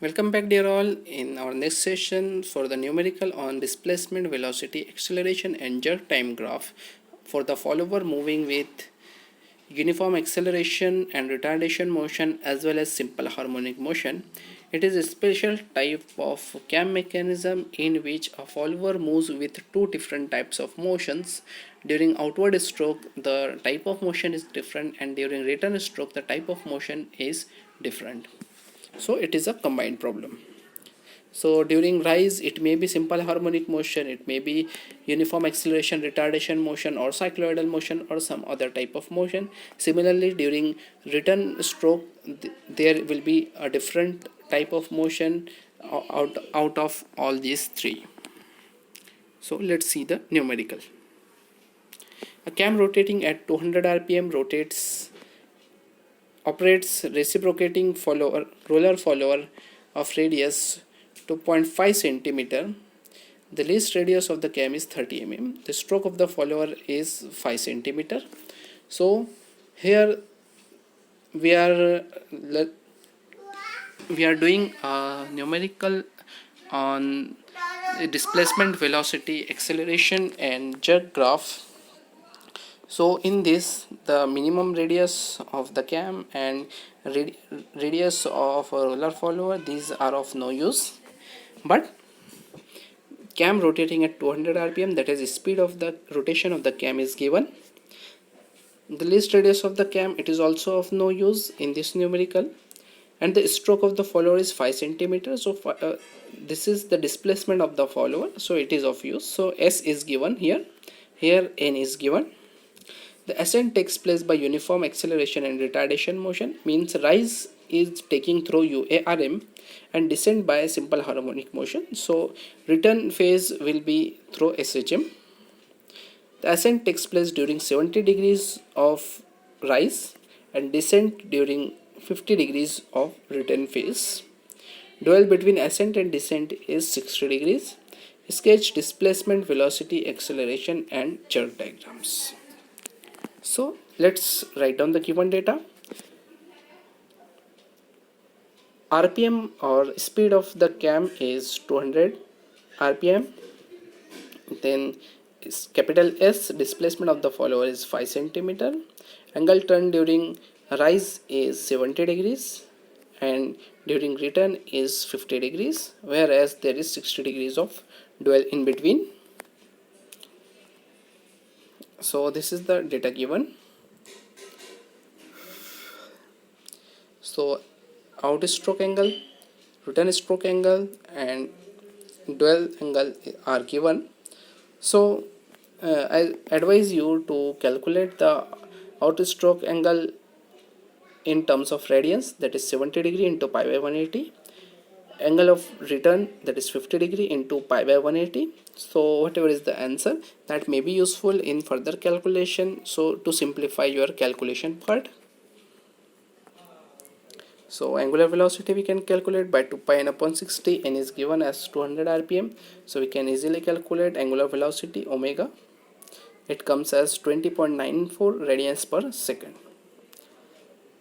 Welcome back, dear all. In our next session for the numerical on displacement, velocity, acceleration and jerk time graph for the follower moving with uniform acceleration and retardation motion as well as simple harmonic motion. It is a special type of cam mechanism in which a follower moves with two different types of motions. During outward stroke, the type of motion is different, and during return stroke, the type of motion is different. So it is a combined problem. So during rise, it may be simple harmonic motion, it may be uniform acceleration retardation motion or cycloidal motion or some other type of motion. Similarly, during return stroke, there will be a different type of motion out of all these three. So let's see the numerical. A cam rotating at 200 rpm operates reciprocating roller follower of radius 2.5 centimeter. The least radius of the cam is 30 mm. The stroke of the follower is 5 centimeter. So here we are doing a numerical on displacement, velocity, acceleration and jerk graph. So in this, the minimum radius of the cam and radius of a roller follower, these are of no use, but cam rotating at 200 rpm, that is speed of the rotation of the cam, is given. The least radius of the cam, it is also of no use in this numerical, and the stroke of the follower is 5 centimeters. So this is the displacement of the follower, so it is of use. So S is given here N is given. The ascent takes place by uniform acceleration and retardation motion, means rise is taking through UARM and descent by simple harmonic motion. So return phase will be through SHM. The ascent takes place during 70 degrees of rise and descent during 50 degrees of return phase. Dual between ascent and descent is 60 degrees. Sketch displacement, velocity, acceleration and jerk diagrams. So let's write down the given data. RPM or speed of the cam is 200 RPM. Then capital S, displacement of the follower is 5 centimeter. Angle turn during rise is 70 degrees and during return is 50 degrees, whereas there is 60 degrees of dwell in between. So this is the data given. So out stroke angle, return stroke angle and dwell angle are given. So I advise you to calculate the out stroke angle in terms of radians, that is 70 degree into pi by 180. Angle of return, that is 50 degree into pi by 180. So whatever is the answer, that may be useful in further calculation, so to simplify your calculation part. So angular velocity we can calculate by 2 pi n upon 60. N is given as 200 rpm, so we can easily calculate angular velocity omega. It comes as 20.94 radians per second.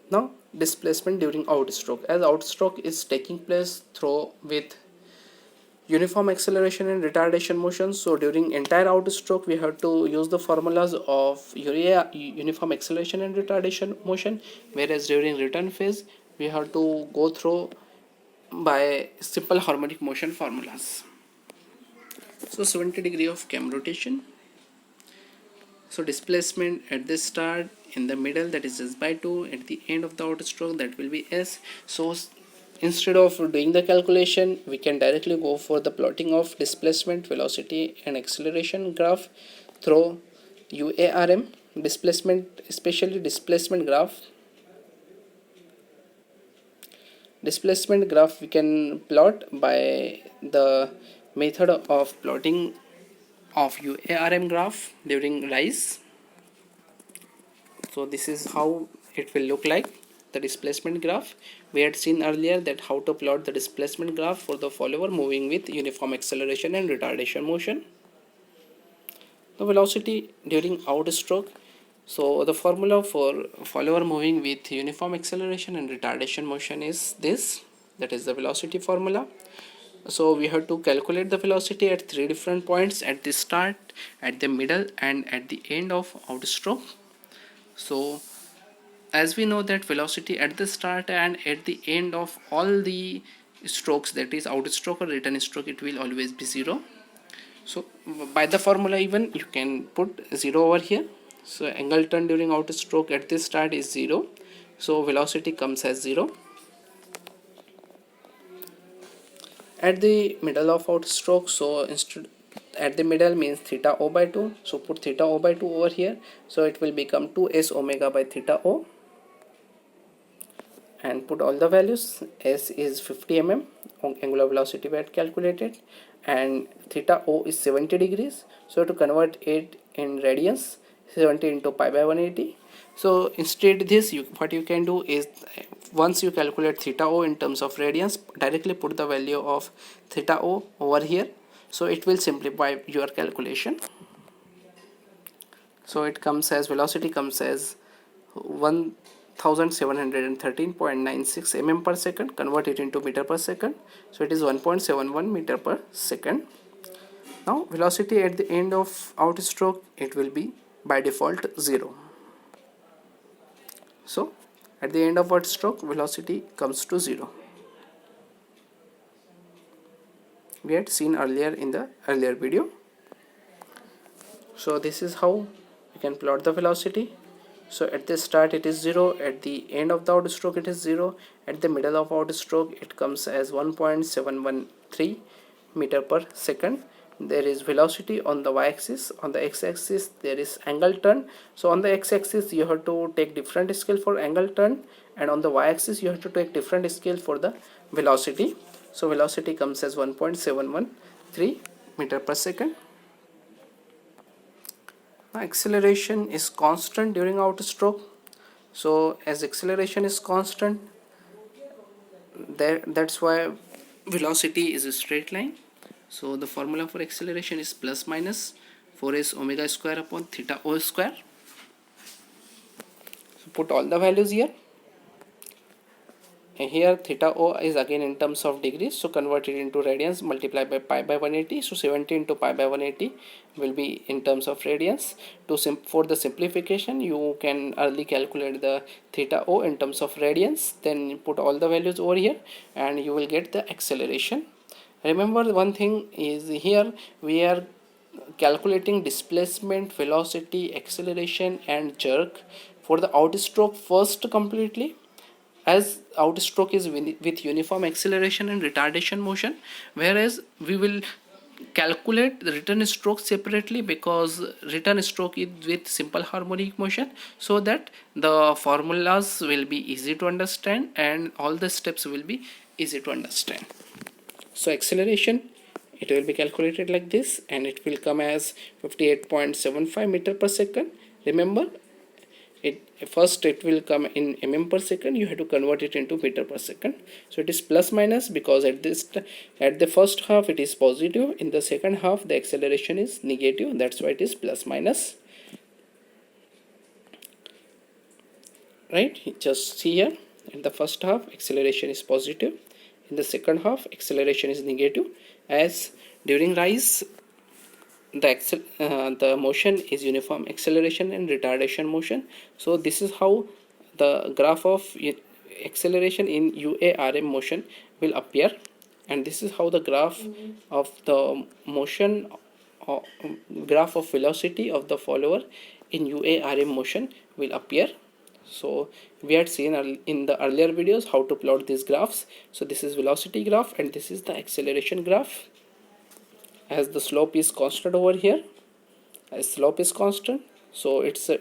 Now displacement during outstroke, as outstroke is taking place through with uniform acceleration and retardation motion, so during entire outstroke we have to use the formulas of uniform acceleration and retardation motion, whereas during return phase we have to go through by simple harmonic motion formulas. So 70 degree of cam rotation. So displacement at the start, in the middle, that is S by 2, at the end of the outstroke, that will be S. So instead of doing the calculation, we can directly go for the plotting of displacement, velocity and acceleration graph through UARM, displacement, especially displacement graph. Displacement graph we can plot by the method of plotting of UARM graph during rise. So this is how it will look like, the displacement graph. We had seen earlier that how to plot the displacement graph for the follower moving with uniform acceleration and retardation motion. The velocity during outstroke. So the formula for follower moving with uniform acceleration and retardation motion is this. that is the velocity formula. So we have to calculate the velocity at 3 different points: at the start, at the middle, and at the end of outstroke. So as we know that velocity at the start and at the end of all the strokes, that is outstroke or return stroke, it will always be 0. So by the formula even you can put 0 over here. So angle turn during outstroke at the start is 0, so velocity comes as 0. At the middle of outstroke, so instead at the middle means theta O by 2, so put theta O by 2 over here, so it will become 2s omega by theta O, and put all the values. S is 50 mm, angular velocity we had calculated, and theta O is 70 degrees, so to convert it in radians, 70 into pi by 180. So instead this, what you can do is, once you calculate theta O in terms of radians, directly put the value of theta O over here, so it will simplify your calculation. So it comes as, velocity comes as 1713.96 mm per second. Convert it into meter per second, so it is 1.71 meter per second. Now velocity at the end of outstroke, it will be by default 0. So at the end of outstroke, velocity comes to 0. We had seen earlier in the earlier video. So this is how we can plot the velocity. So at the start it is 0, at the end of the outstroke it is 0, at the middle of outstroke it comes as 1.713 meter per second. There is velocity on the y-axis, on the x-axis there is angle turn. So on the x-axis you have to take different scale for angle turn, and on the y-axis you have to take different scale for the velocity. So velocity comes as 1.713 meter per second. Now acceleration is constant during outstroke. So as acceleration is constant, that's why velocity is a straight line. So the formula for acceleration is plus minus 4s omega square upon theta O square. So put all the values here. And here theta O is again in terms of degrees, so convert it into radians, multiply by pi by 180. So 70 into pi by 180 will be in terms of radians. For the simplification, you can early calculate the theta O in terms of radians, then you put all the values over here and you will get the acceleration. Remember one thing is, here we are calculating displacement, velocity, acceleration and jerk for the outstroke first completely, as outstroke is with uniform acceleration and retardation motion, whereas we will calculate the return stroke separately, because return stroke is with simple harmonic motion, so that the formulas will be easy to understand and all the steps will be easy to understand. So acceleration, it will be calculated like this, and it will come as 58.75 meter per second. Remember, first it will come in mm per second, you have to convert it into meter per second. So it is plus minus because at the first half it is positive, in the second half the acceleration is negative, that's why it is plus minus. Right, just see here, in the first half acceleration is positive, in the second half acceleration is negative, as during rise the motion is uniform acceleration and retardation motion. So this is how the graph of acceleration in UARM motion will appear, and this is how the graph of the motion graph of velocity of the follower in UARM motion will appear. So we had seen in the earlier videos how to plot these graphs. So this is velocity graph and this is the acceleration graph. As the slope is constant over here, as slope is constant, so it's a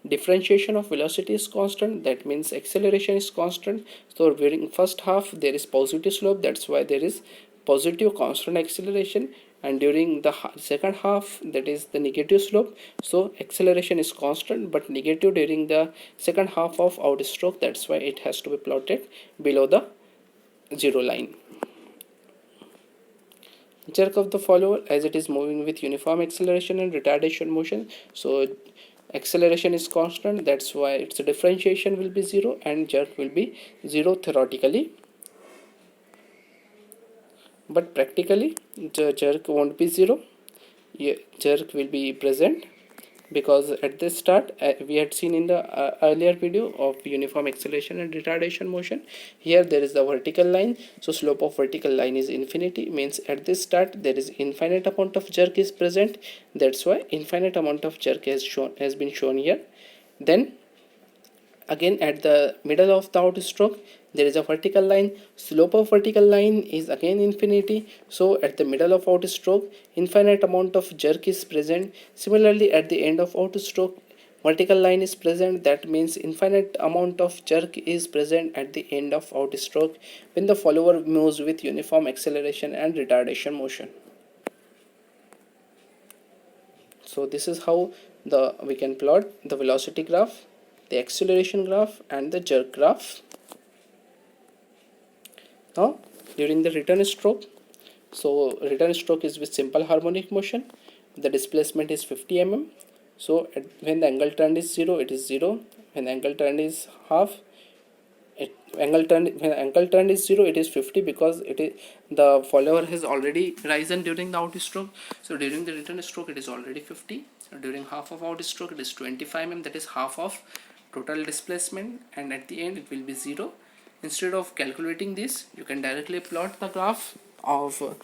differentiation of velocity is constant, that means acceleration is constant. So during first half there is positive slope, that's why there is positive constant acceleration, and during the second half, that is the negative slope, so acceleration is constant but negative during the second half of outstroke, that's why it has to be plotted below the zero line. Jerk of the follower, as it is moving with uniform acceleration and retardation motion, so acceleration is constant, that's why its differentiation will be 0 and jerk will be 0 theoretically. but practically the jerk won't be 0. Jerk will be present, because at the start we had seen in the earlier video of uniform acceleration and retardation motion, here there is the vertical line, so slope of vertical line is infinity, means at this start there is infinite amount of jerk is present. That's why infinite amount of jerk has been shown here. Then again at the middle of the outstroke there is a vertical line, slope of vertical line is again infinity, so at the middle of outstroke infinite amount of jerk is present. Similarly at the end of outstroke vertical line is present, that means infinite amount of jerk is present at the end of outstroke when the follower moves with uniform acceleration and retardation motion. So this is how we can plot the velocity graph, the acceleration graph and the jerk graph. Now during the return stroke, so return stroke is with simple harmonic motion, the displacement is 50 mm. So when the angle turn is 0, it is 0. When the angle turn is half, when angle turn is 0, it is 50, because it is the follower has already risen during the outstroke. So during the return stroke it is already 50. During half of outstroke it is 25 mm, that is half of total displacement, and at the end it will be 0. Instead of calculating this, you can directly plot the graph of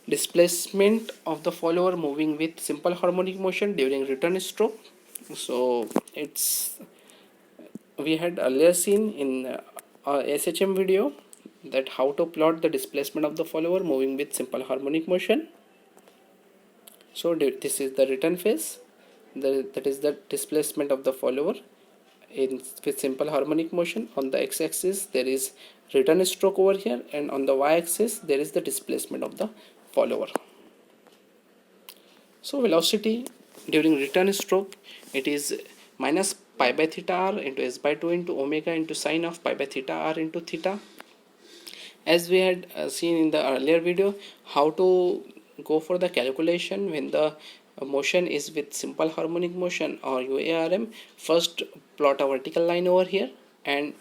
displacement of the follower moving with simple harmonic motion during return stroke. So it's, we had earlier seen in our SHM video that how to plot the displacement of the follower moving with simple harmonic motion. So this is the return phase, that is the displacement of the follower with simple harmonic motion. On the x-axis there is return stroke over here, and on the y-axis there is the displacement of the follower. So velocity during return stroke, it is minus pi by theta r into s by 2 into omega into sine of pi by theta r into theta. As we had seen in the earlier video, how to go for the calculation when the motion is with simple harmonic motion or UARM. First plot a vertical line over here and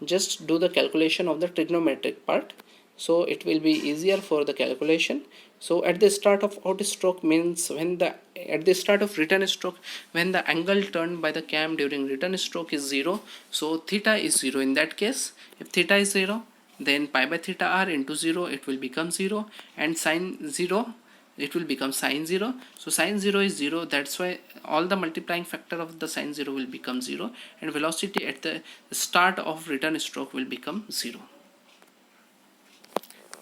just do the calculation of the trigonometric part, so it will be easier for the calculation. So at the start of outstroke, means when the at the start of return stroke, when the angle turned by the cam during return stroke is 0, so theta is 0 in that case. If theta is 0, then pi by theta r into 0, it will become 0, and sine 0, it will become sine 0. So sine 0 is 0, that's why all the multiplying factor of the sine 0 will become 0, and velocity at the start of return stroke will become 0.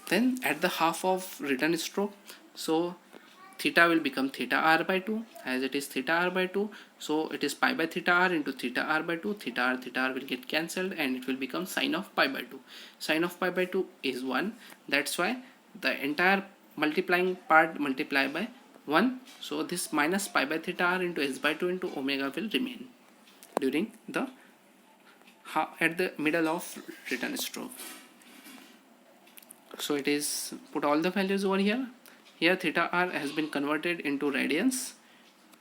Then at the half of return stroke, so theta will become theta r by 2, as it is theta r by 2, so it is pi by theta r into theta r by 2. Theta r will get cancelled and it will become sine of pi by 2. Sine of pi by 2 is 1, that's why the entire multiplying part multiply by 1, so this minus pi by theta r into s by 2 into omega will remain during the at the middle of return stroke. So it is put all the values over here. Here theta r has been converted into radians,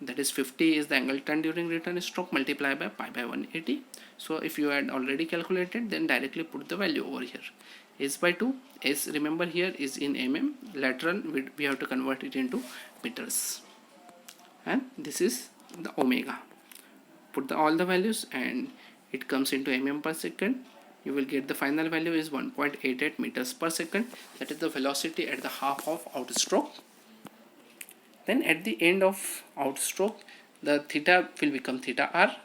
that is 50 is the angle turn during return stroke multiplied by pi by 180. So if you had already calculated, then directly put the value over here. S by 2, S remember here is in mm, lateral we have to convert it into meters, and this is the omega. Put all the values and it comes into mm per second. You will get the final value is 1.88 meters per second. That is the velocity at the half of outstroke. Then at the end of outstroke, the theta will become theta r.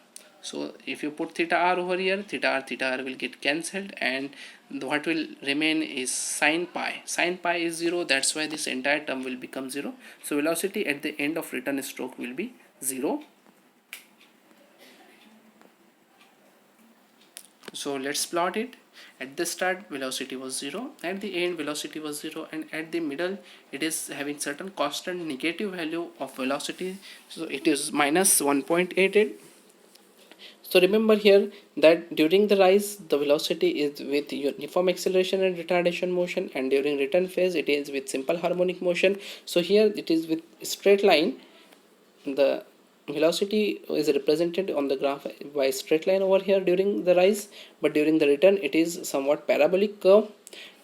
So if you put theta r over here, theta r will get cancelled, and what will remain is sine pi. Sine pi is 0, that's why this entire term will become 0. So velocity at the end of return stroke will be 0. So let's plot it. At the start velocity was 0, at the end velocity was 0, and at the middle it is having certain constant negative value of velocity, so it is minus 1.88. So remember here that during the rise the velocity is with uniform acceleration and retardation motion, and during return phase it is with simple harmonic motion. So here it is with straight line, the velocity is represented on the graph by straight line over here during the rise, but during the return it is somewhat parabolic curve.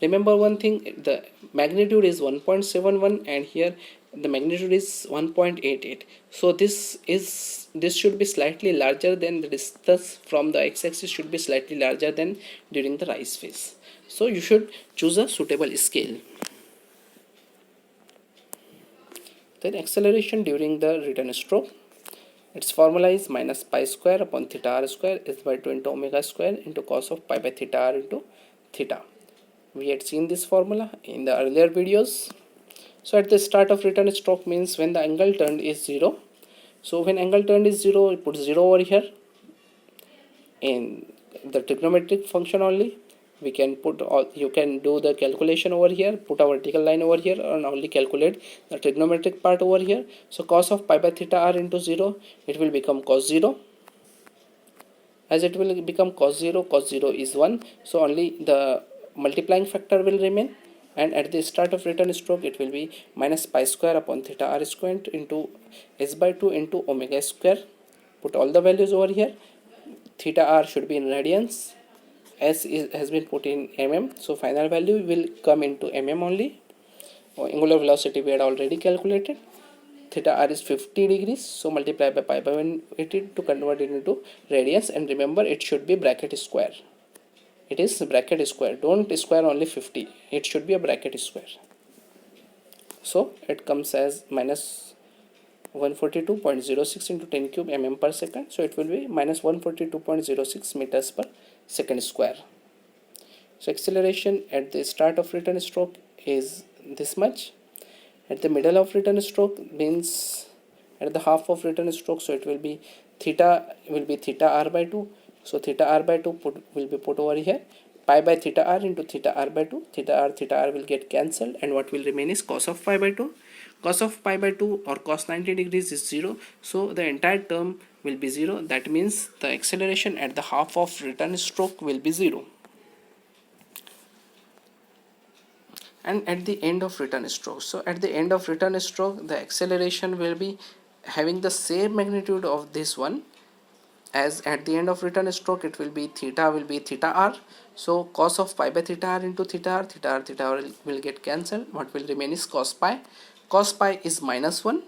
Remember one thing, the magnitude is 1.71 and here the magnitude is 1.88. So this should be slightly larger than the distance from the x-axis should be slightly larger than during the rise phase. So you should choose a suitable scale. Then acceleration during the return stroke. Its formula is minus pi square upon theta r square is by 2 into omega square into cos of pi by theta r into theta. We had seen this formula in the earlier videos. So at the start of return stroke means when the angle turned is 0. So when angle turned is 0, you put 0 over here in the trigonometric function only. We can put all, you can do the calculation over here, put a vertical line over here and only calculate the trigonometric part over here. So cos of pi by theta r into 0, it will become cos 0. As it will become cos 0 is 1, so only the multiplying factor will remain, and at the start of return stroke it will be minus pi square upon theta r square into s by 2 into omega square. Put all the values over here. Theta r should be in radians, has been put in mm, so final value will come into mm only. Angular velocity we had already calculated. Theta r is 50 degrees, so multiply by pi by 180 to convert it into radians, and remember it should be bracket square. It is bracket square, don't square only 50, it should be a bracket square. So it comes as minus 142.06 into 10 cube mm per second, so it will be minus 142.06 meters per second square. So acceleration at the start of return stroke is this much. At the middle of return stroke means at the half of return stroke, so it will be theta r by 2. So theta r by 2 will be put over here. Pi by theta r into theta r by 2. Theta r will get cancelled, and what will remain is cos of pi by 2. Cos of pi by 2 or cos 90 degrees is 0. So the entire term will be 0. That means the acceleration at the half of return stroke will be 0. And at the end of return stroke, so at the end of return stroke the acceleration will be having the same magnitude of this one as at the end of return stroke. It will be theta r, so cos of pi by theta r into theta r will get cancelled. What will remain is cos pi. Cos pi is minus 1,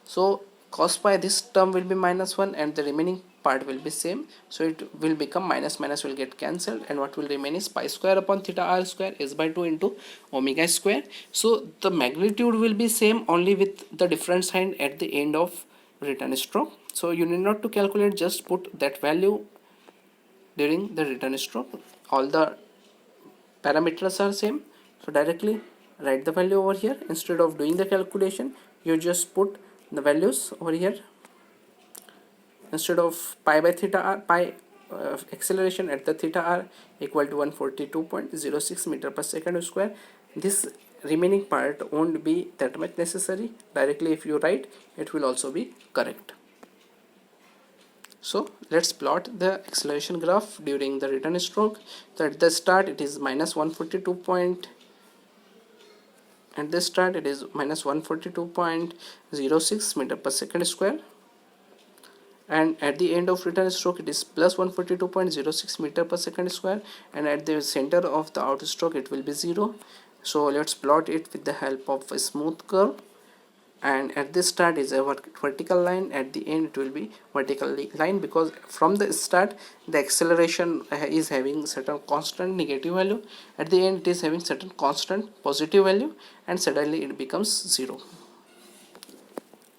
so cos pi, this term will be minus 1 and the remaining part will be same, so it will become minus will get cancelled, and what will remain is pi square upon theta r square is by 2 into omega square. So the magnitude will be same, only with the different sign at the end of return stroke. So you need not to calculate, just put that value during the return stroke. All the parameters are same, so directly write the value over here. Instead of doing the calculation, you just put the values over here. Instead of pi by theta r, acceleration at the theta r equal to 142.06 meter per second square, this remaining part won't be that much necessary. Directly if you write, it will also be correct. So let's plot the acceleration graph during the return stroke. So at the start it is minus 142. At the start it is minus 142.06 meter per second square, and at the end of return stroke it is plus 142.06 meter per second square, and at the center of the out stroke it will be 0. So let's plot it with the help of a smooth curve, and at the start is a vertical line, at the end it will be vertical line, because from the start the acceleration is having certain constant negative value, at the end it is having certain constant positive value, and suddenly it becomes 0.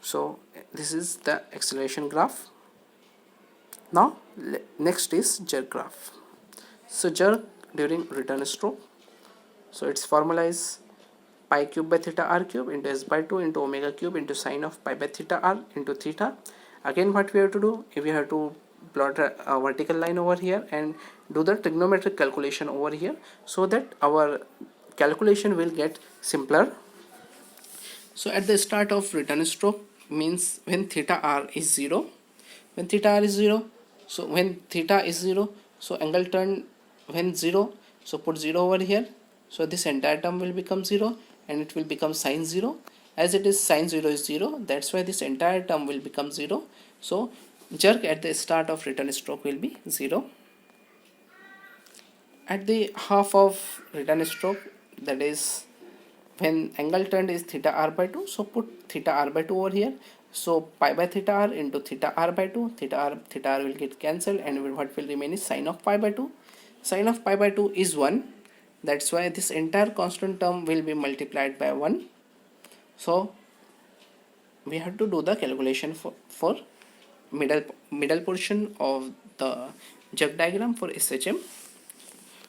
So this is the acceleration graph. Now next is jerk graph. So jerk during return stroke, so its formula is pi cube by theta r cube into s by 2 into omega cube into sine of pi by theta r into theta. Again what we have to do, we have to plot a vertical line over here and do the trigonometric calculation over here, so that our calculation will get simpler. So at the start of return stroke means when theta r is 0, when theta r is 0, so when theta is 0, so angle turn when 0, so put 0 over here, so this entire term will become 0 and it will become sine 0. as it is sin 0 is 0, that's why this entire term will become 0. So jerk at the start of return stroke will be 0. At the half of return stroke, that is when angle turned is theta r by 2, so put theta r by 2 over here. So pi by theta r into theta r by 2, theta r will get cancelled, and what will remain is sine of pi by 2. Sine of pi by 2 is 1, that's why this entire constant term will be multiplied by 1. So we have to do the calculation for middle portion of the jerk diagram for SHM.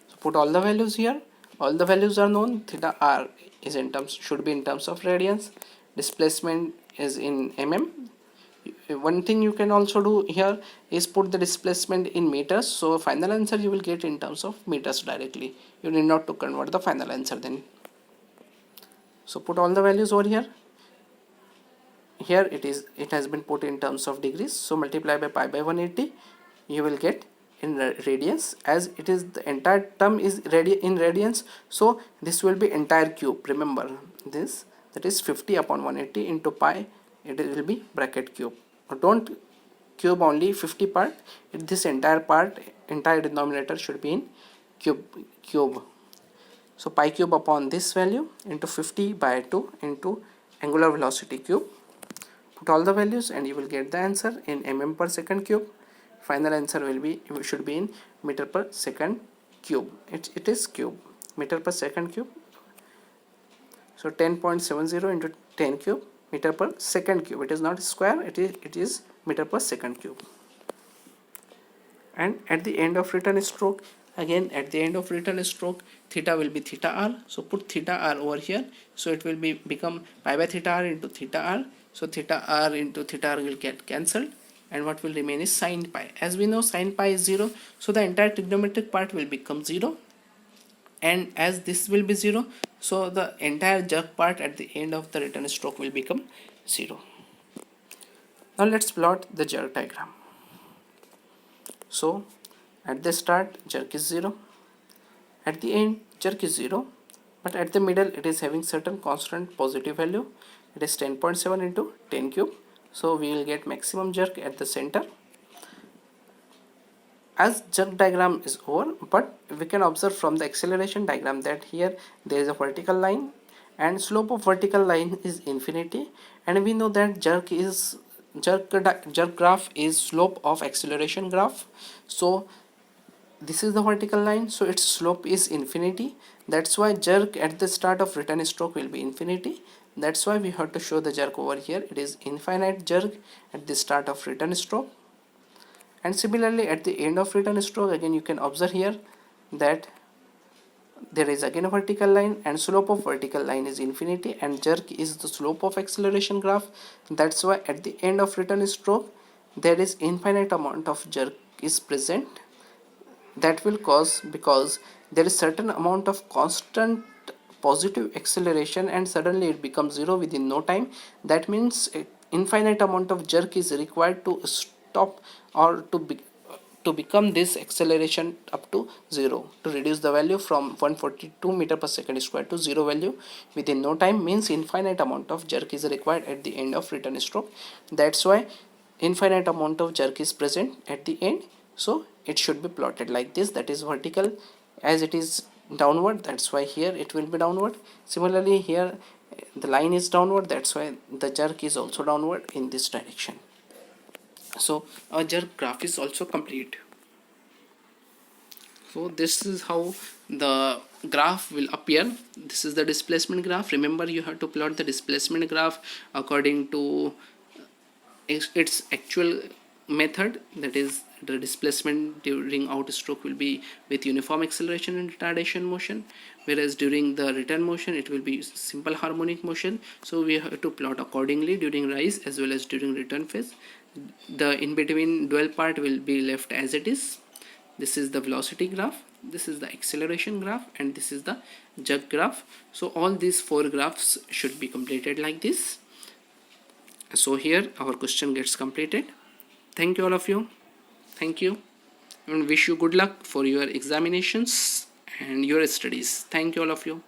So put all the values here. All the values are known. Theta r is should be in terms of radians. Displacement is in mm. One thing you can also do here is put the displacement in meters. So final answer you will get in terms of meters directly. You need not to convert the final answer then. So put all the values over here. Here it has been put in terms of degrees. So multiply by pi by 180. You will get in radians, as it is the entire term is in radians, so this will be entire cube. Remember this, that is 50 upon 180 into pi, it will be bracket cube. Don't cube only 50 part, this entire denominator should be in cube. So pi cube upon this value into 50 by 2 into angular velocity cube. Put all the values and you will get the answer in mm per second cube. Final answer should be in meter per second cube. It is cube, meter per second cube. So 10.70 into 10 cube, meter per second cube. It is not square, it is meter per second cube. And at the end of return stroke, again at the end of return stroke, theta will be theta r. So put theta r over here. So it will become pi by theta r into theta r. So theta r into theta r will get cancelled, and what will remain is sin pi. As we know, sin pi is 0, so the entire trigonometric part will become 0, and as this will be 0, so the entire jerk part at the end of the return stroke will become 0. Now let's plot the jerk diagram. So at the start jerk is 0, at the end jerk is 0, but at the middle it is having certain constant positive value. It is 10.7 into 10 cube. So we will get maximum jerk at the center. As jerk diagram is over, but we can observe from the acceleration diagram that here there is a vertical line and slope of vertical line is infinity, and we know that jerk graph is slope of acceleration graph. So this is the vertical line, so its slope is infinity. That's why jerk at the start of return stroke will be infinity. That's why we have to show the jerk over here. It is infinite jerk at the start of return stroke. And similarly at the end of return stroke, again you can observe here that there is again a vertical line and slope of vertical line is infinity, and jerk is the slope of acceleration graph. That's why at the end of return stroke there is infinite amount of jerk is present. That will cause because there is certain amount of constant positive acceleration and suddenly it becomes 0 within no time. That means infinite amount of jerk is required to stop or to become this acceleration up to 0, to reduce the value from 142 meter per second square to 0 value within no time. Means infinite amount of jerk is required at the end of return stroke. That's why infinite amount of jerk is present at the end. So it should be plotted like this, that is vertical, as it is downward, that's why here it will be downward. Similarly here the line is downward, that's why the jerk is also downward in this direction. So our jerk graph is also complete. So this is how the graph will appear. This is the displacement graph. Remember, you have to plot the displacement graph according to its actual method, that is the displacement during outstroke will be with uniform acceleration and retardation motion, whereas during the return motion it will be simple harmonic motion. So we have to plot accordingly during rise as well as during return phase. The in between dual part will be left as it is. This is the velocity graph, this is the acceleration graph, and this is the jerk graph. So all these 4 graphs should be completed like this. So here our question gets completed. Thank you all of you. Thank you, and wish you good luck for your examinations and your studies. Thank you all of you.